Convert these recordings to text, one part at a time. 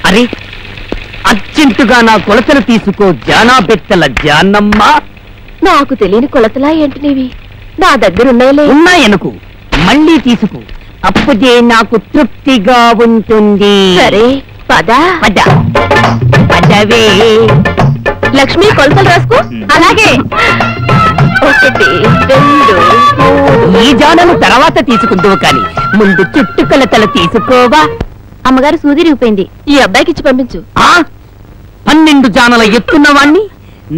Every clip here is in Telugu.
అరే అర్జెంటుగా నా కొలతలు తీసుకో జానా బెత్తల జానమ్మ. నాకు తెలియని కొలతలా ఏంటినేవి నా దగ్గర ఉన్నాయనుకు, మళ్ళీ తీసుకో, అప్పుడే నాకు తృప్తిగా ఉంటుంది. సరే పద పద పదవే. లక్ష్మి కొలతలు రాసుకో. అలాగే 1 2 3. ఈ జానను తర్వాత తీసుకుందువు కాని ముందు చుట్టు కొలతలు తీసుకోవా. అమ్మగారు సూది రిగిపోయింది, ఈ అబ్బాయికి ఇచ్చి పంపించు. 12 జానల ఎత్తున్నవాణ్ణి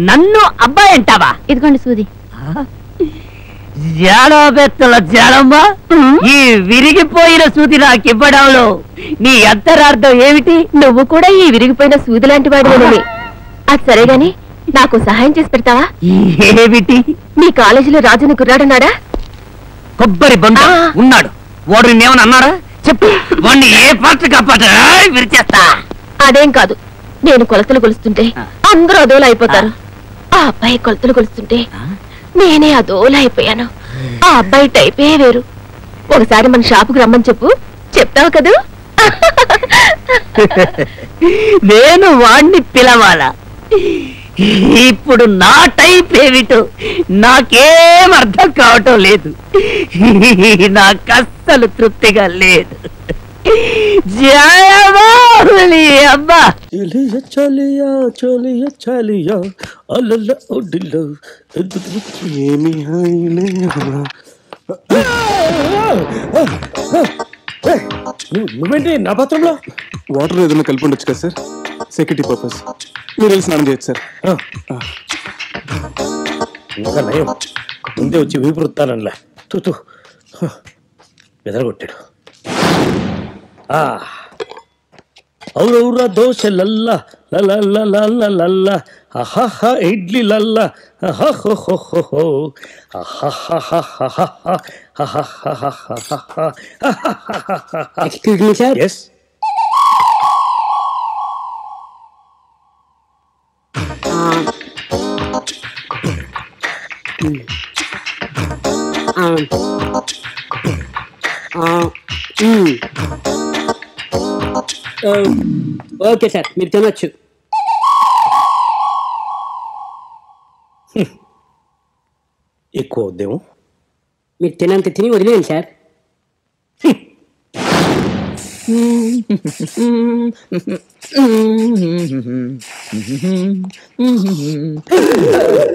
నన్ను అబ్బాయి అంటావా? ఇదిగోండి సూది. జాడబెత్తల జాడమ్మ, ఈ విరిగిపోయిన సూది నాకివ్వడంలో నీ అంతరార్థం ఏమిటి? నువ్వు కూడా ఈ విరిగిపోయిన సూది లాంటి వాడివేనని. అది సరే గాని నాకు సహాయం చేసి పెడతావా? ఏమిటి? మీ కాలేజీలో రాజుని కుర్రాడున్నాడా? కొబ్బరి బండ ఉన్నాడు. వాడు నిన్నేమని అన్నాడా? చెప్పు, వాడిని ఏ పాత్ర కాపాట విరిచేస్తా. అదేం కాదు, నేను కొలతలు కొలుస్తుంటే అందరూ అదోలా అయిపోతారు. ఆ అబ్బాయి కొలతలు కొలుస్తుంటే నేనే అదోలా అయిపోయాను. ఆ అబ్బాయి టైపే వేరు. ఒకసారి మన షాపుకు రమ్మని చెప్పు, చెప్తావు కదూ? నేను వాణ్ణి పిలవాలా? ఇప్పుడు నా టైప్ ఏమిటో నాకేం అర్థం కావటం లేదు. నాకు అస్సలు తృప్తిగా లేదు. జయబాహులి అబ్బా. నువ్వేంటి నా పాత్రంలో? వాటర్ ఏదైనా కలిపి ఉండొచ్చు కదా సార్, సెక్యూరిటీ పర్పస్. మీరు వెళ్ళి స్నానం చేయొచ్చు సార్. ఇంకా నయం, ముందే వచ్చి వీపు వృత్తానలా తూ ఎదరగొట్టాడు. ఔరౌరా దోశ లల్లా లల్లా అహహ ఇడ్లీ లల్లా అహహో excuse me sir. Yes. Okay sir, మీరు తినొచ్చు. ఎక్కువ ఉద్యమం. మీరు తినంత తిని వదిలేయండి సార్.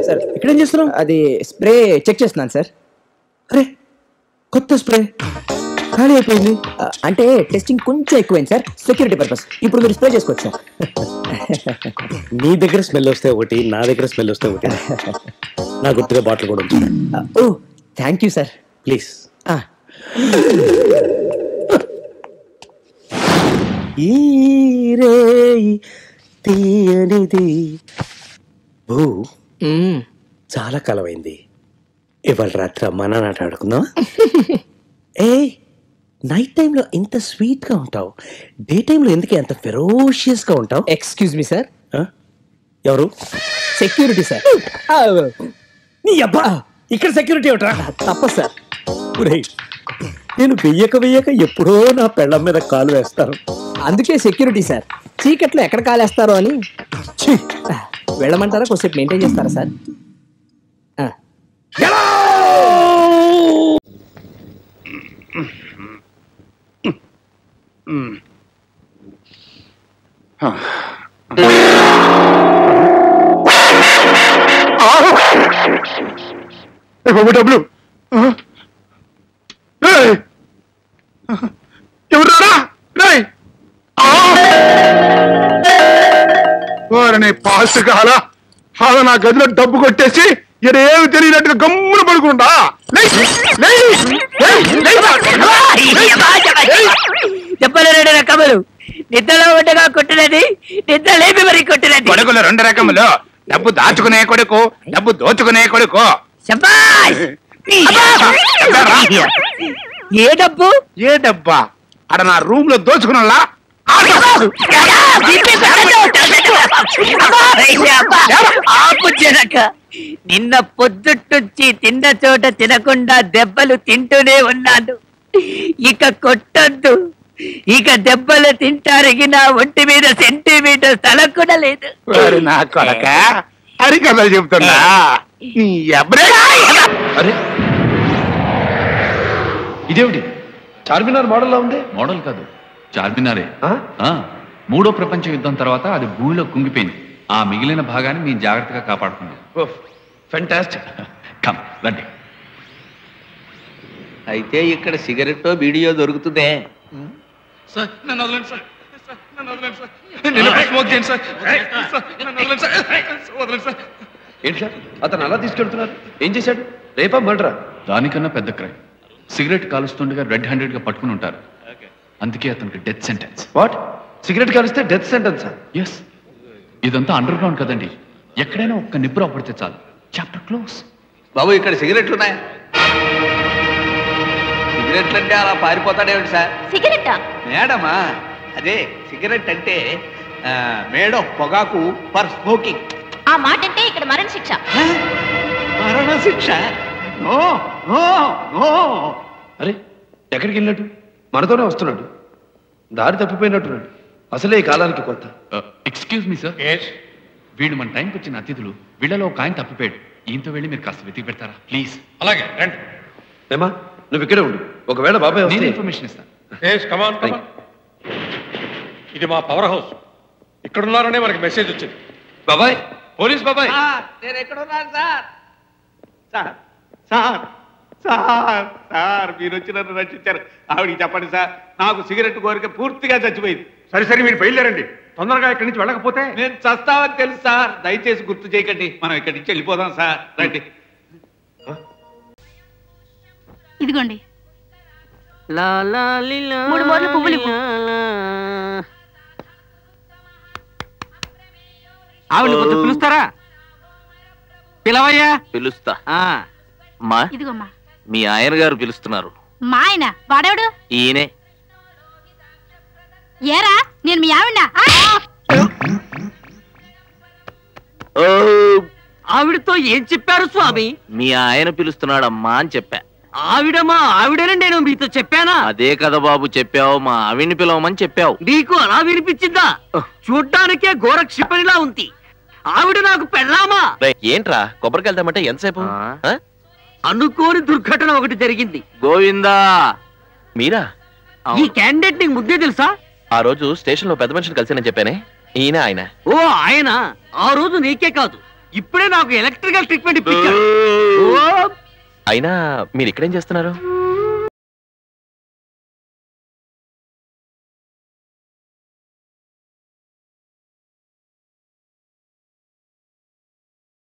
సార్ ఇక్కడేం చేస్తున్నాం? అది స్ప్రే చెక్ చేస్తున్నాను సార్. అరే కొత్త స్ప్రే ఖాళీ అయిపోయింది. అంటే టెస్టింగ్ కొంచెం ఎక్కువైంది సార్, సెక్యూరిటీ పర్పస్. ఇప్పుడు మీరు స్ప్రే చేసుకోవచ్చు సార్. నీ దగ్గర స్మెల్ వస్తే ఒకటి, నా దగ్గర స్మెల్ వస్తే ఒకటి. నా గుర్తుగా బాటిల్ కూడా ఉంది. ఓ థ్యాంక్ యూ సార్. ప్లీజ్. ఈ రే తీయనిది భూ చాలా కాలమైంది. ఇవాళ రాత్రి అమ్మా నాన్న ఆట ఆడుకుందాం. ఏ నైట్ టైంలో ఇంత స్వీట్ గా ఉంటావు, డే టైంలో ఎందుకు అంత ఫెరోషియస్ గా ఉంటావు? Excuse me sir. ఎవరు? Security sir. నీ అబ్బా, ఇక్కడ సెక్యూరిటీ ఏమిట్రా? తప్ప సార్. నేను వెయ్యక ఎప్పుడో నా పెళ్ళం మీద కాలు వేస్తాను. అందుకే సెక్యూరిటీ సార్. చీకట్లో ఎక్కడ కాలేస్తారో అని. వెళ్ళమంటారా? కొద్దిసేపు మెయింటైన్ చేస్తారా సార్? డబ్బులు ఎవరారా? వారని పాస్ కాలా అలా నా గదిలో డబ్బు కొట్టేసి ఇక్కడ ఏమి తెలియనట్టుగా గమ్మున పడుకుంటా. చెప్పలేడు రకములు. నిద్రలో ఉండగా కొట్టినది, నిద్ర లేపి మరి కొట్టినది. కొడుకులు 2 రకములు, డబ్బు దాచుకునే కొడుకు, డబ్బు దోచుకునే కొడుకు. ఏ డబ్బు? ఏ డబ్బా? అడ నా రూమ్ లో దోచుకున్నా. ఆపు జనక, నిన్న పొద్దుట్టుంచి తిన్న చోట తినకుండా దెబ్బలు తింటూనే ఉన్నాను. ఇక కొట్టొద్దు, ఇక దెబ్బలు తింటారికి నా ఒంటి మీద సెంటీమీటర్ స్థలం కూడా లేదు. నా కొడక అరి కథలు చెప్తున్నా. అరే ఇదేమిటి చార్మినార్ మోడల్లా ఉంది? మోడల్ కాదు, చార్మినారే. మూడో ప్రపంచ యుద్ధం తర్వాత అది భూమిలో కుంగిపోయింది. ఆ మిగిలిన భాగాన్ని మేము జాగ్రత్తగా కాపాడుకుంది. ఫెంటాస్టిక్. కమ్ రండి. అయితే ఇక్కడ సిగరెట్ వీడియో దొరుకుతుందే. సార్ నన్ను వదలండి సార్. నన్ను వదలండి సార్. నేను స్మోక్ చేయండి సార్. నన్ను వదలండి సార్. వదలండి సార్. ఏంటి సార్ అతను అలా తీసుకెళ్తున్నారు? ఏం చేశాడు? రేపా మర్డరా? దానికన్నా పెద్ద క్రైమ్. సిగరెట్ కాలుస్తుండగా రెడ్ హ్యాండెడ్ గా పట్టుకుని ఉంటారు. అందుకే అతనికి డెత్ సెంటెన్స్. వాట్? సిగరెట్ కాలుస్తే డెత్ సెంటెన్స్? ఎస్. ఇదంతా అండర్ గ్రౌండ్ కదండి. ఎక్కడైనా ఒక్క నిప్పు పడితే చాలు, చాప్టర్ క్లోజ్. బాబు ఇక్కడ సిగరెట్లు ఉన్నాయా? సిగరెట్లు అంటే అలా పారిపోతాడేమిటి సార్? సిగరెట్టా? మేడమా, అదే సిగరెట్ అంటే మేడం పొగాకు ఫర్ స్మోకింగ్. ఆ మాట అంటే ఇక్కడ మరణ శిక్ష. మరణ శిక్ష? No no no. అరే ఎక్కడికి వెళ్ళినట్టు? మనతోనే వస్తున్నాడు. దారి తప్పిపోయినట్టున్నాడు. అసలే ఈ కాలానికి కొత్త. Excuse me sir. వీడు మన టైంకి వచ్చిన అతిథులు. వీళ్ళలో ఒక ఆయన తప్పిపోయాడు. ఈయంతో వెళ్ళి మీరు కాస్త వెతికి పెడతారా ప్లీజ్? అలాగే రండి. ఏమా నువ్వు ఇక్కడే ఉండు. ఒకవేళ బాబాయ్ నేను ఇన్ఫర్మేషన్ ఇస్తాను. ఇది మా పవర్ హౌస్. ఇక్కడున్నారనే మనకి మెసేజ్ వచ్చింది. బాబాయ్, పోలీస్ బాబాయ్. నేను ఎక్కడున్నాను sir? Sir sir sir sir మీరు వచ్చి నన్ను రక్షించారు. ఆవిడికి చెప్పండి సార్, నాకు సిగరెట్ కోరిక పూర్తిగా చచ్చిపోయింది. సరే సరే మీరు బయలుదేరండి. తొందరగా ఇక్కడి నుంచి వెళ్ళకపోతే నేను చస్తావని తెలుసు సార్. దయచేసి గుర్తు చేయకండి. మనం ఇక్కడి నుంచి వెళ్ళిపోదాం సార్. రండి. ఇదిగోండి 3 మోర్లు పువ్వులు. ఆవిడ కొంచెం పిలుస్తారా? పిలవయ్యా. పిలుస్తా. ఇదిగోమ్మా. మీ ఆయన గారు పిలుస్తున్నారు. మా ఆయన వాడేవాడు? ఈయనే. ఏరా నేను మీ ఆవిడ? ఆవిడతో ఏం చెప్పారు స్వామి? మీ ఆయన పిలుస్తున్నాడమ్మా అని చెప్పా. ఆవిడమ్మా ఆవిడని నేను మీతో చెప్పానా? అదే కదా బాబు చెప్పావు. మా ఆవిడ్ని పిలవమని చెప్పావు. నీకు అలా వినిపించిందా? చూడ్డానికే ఘోర క్షిపణిలా ఉంది. ఆవిడ నాకు పెళ్ళామా? ఏంట్రా కొబ్బరికి వెళ్తామంటే ఎంతసేపు? అనుకోని దుర్ఘటన ఒకటి జరిగింది. గోవిందా. మీరా? ఈ క్యాండిడేట్ నీకు ముద్దే తెలుసా? ఆ రోజు స్టేషన్ లో పెద్ద మనిషిని కలిసానని చెప్పానే, ఈయన ఆయన. ఓ ఆయన. ఆ రోజు నీకే కాదు, ఇప్పుడే నాకు ఎలక్ట్రికల్ ట్రీట్మెంట్ ఇప్పించారు. అయినా మీరు ఇక్కడేం చేస్తున్నారు?